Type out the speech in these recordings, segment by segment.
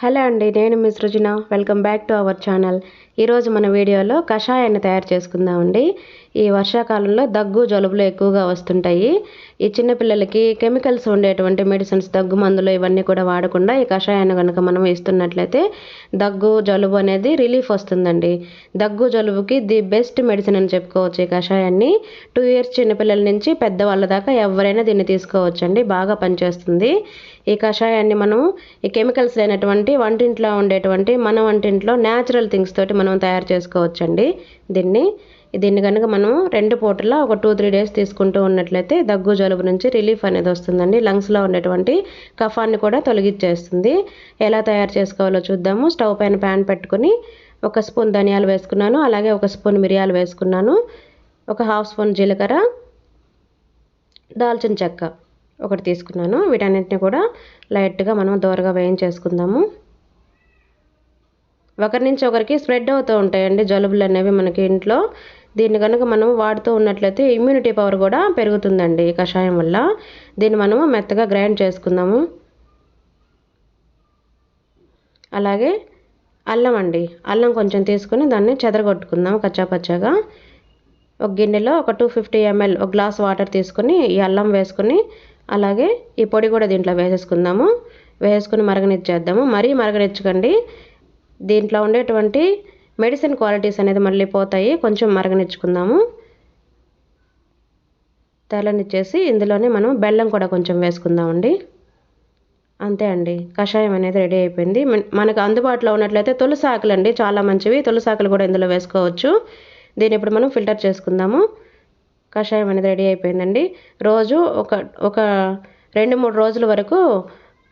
Hello అండి, నేను మీ Srujana. Welcome back to our channel. ఈరోజు మన వీడియోలో కషాయాన్ని తయారు చేసుకుందామండి. ఈ వర్షాకాలంలో దగ్గు జలుబులు ఎక్కువగా వస్తుంటాయి. ఈ చిన్నపిల్లలకి కెమికల్స్ ఉండేటువంటి మెడిసిన్స్, దగ్గు మందులు ఇవన్నీ కూడా వాడకుండా ఈ కషాయాన్ని కనుక మనం ఇస్తున్నట్లయితే దగ్గు జలుబు అనేది రిలీఫ్ వస్తుందండి. దగ్గు జలుబుకి ది బెస్ట్ మెడిసిన్ అని చెప్పుకోవచ్చు. ఈ కషాయాన్ని 2 ఇయర్స్ చిన్నపిల్లల నుంచి పెద్దవాళ్ళ దాకా ఎవరైనా దీన్ని తీసుకోవచ్చండి. బాగా పనిచేస్తుంది. ఈ కషాయాన్ని మనం ఈ కెమికల్స్ లేనటువంటి వంటింట్లో ఉండేటువంటి మన వంటింట్లో న్యాచురల్ థింగ్స్ తోటి మనం తయారు చేసుకోవచ్చండి. దీన్ని కనుక మనం 2 పూటలా ఒక 2-3 డేస్ తీసుకుంటూ ఉన్నట్లయితే దగ్గు జలుబు నుంచి రిలీఫ్ అనేది వస్తుందండి. లంగ్స్లో ఉండేటువంటి కఫాన్ని కూడా తొలగించేస్తుంది. ఎలా తయారు చేసుకోవాలో చూద్దాము. స్టవ్ పైన ప్యాన్ పెట్టుకుని 1 స్పూన్ ధనియాలు వేసుకున్నాను, అలాగే 1 స్పూన్ మిరియాలు వేసుకున్నాను, 1/2 స్పూన్ జీలకర్ర, దాల్చిన చెక్క ఒకటి తీసుకున్నాను. వీటన్నిటిని కూడా లైట్గా మనం దోరగా వేయించేసుకుందాము. ఒకరి నుంచి ఒకరికి స్ప్రెడ్ అవుతూ ఉంటాయండి జలుబులు అనేవి మనకి ఇంట్లో. దీన్ని కనుక మనం వాడుతూ ఉన్నట్లయితే ఇమ్యూనిటీ పవర్ కూడా పెరుగుతుందండి ఈ కషాయం వల్ల. దీన్ని మనము మెత్తగా గ్రైండ్ చేసుకుందాము. అలాగే అల్లం అండి, అల్లం కొంచెం తీసుకుని దాన్ని చెదరగొట్టుకుందాం కచ్చాపచ్చాగా. ఒక గిన్నెలో ఒక 250 ml ఒక గ్లాస్ వాటర్ తీసుకుని ఈ అల్లం వేసుకుని అలాగే ఈ పొడి కూడా దీంట్లో వేసేసుకుందాము. వేసుకుని మరగనిచ్చేద్దాము. మరీ మరగనిచ్చకండి, దీంట్లో ఉండేటువంటి మెడిసిన్ క్వాలిటీస్ అనేది మళ్ళీ పోతాయి. కొంచెం మరగనిచ్చుకుందాము. తెల్లనిచ్చేసి ఇందులోనే మనం బెల్లం కూడా కొంచెం వేసుకుందామండి. అంతే అండి, కషాయం అనేది రెడీ అయిపోయింది. మనకు అందుబాటులో ఉన్నట్లయితే తులసి ఆకులు అండి, చాలా మంచివి. తులసి ఆకులు కూడా ఇందులో వేసుకోవచ్చు. దీన్ని ఇప్పుడు మనం ఫిల్టర్ చేసుకుందాము. కషాయం అనేది రెడీ అయిపోయిందండి. రోజు ఒక 2-3 రోజుల వరకు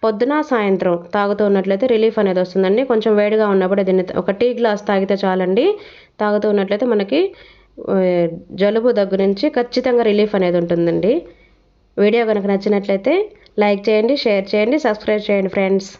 పొద్దున సాయంత్రం తాగుతూ ఉన్నట్లయితే రిలీఫ్ అనేది వస్తుందండి. కొంచెం వేడిగా ఉన్నప్పుడు దీన్ని ఒక టీ గ్లాస్ తాగితే చాలండి. తాగుతూ ఉన్నట్లయితే మనకి జలుబు దగ్గు నుంచి ఖచ్చితంగా రిలీఫ్ అనేది ఉంటుందండి. వీడియో కనుక నచ్చినట్లయితే లైక్ చేయండి, షేర్ చేయండి, సబ్స్క్రైబ్ చేయండి ఫ్రెండ్స్.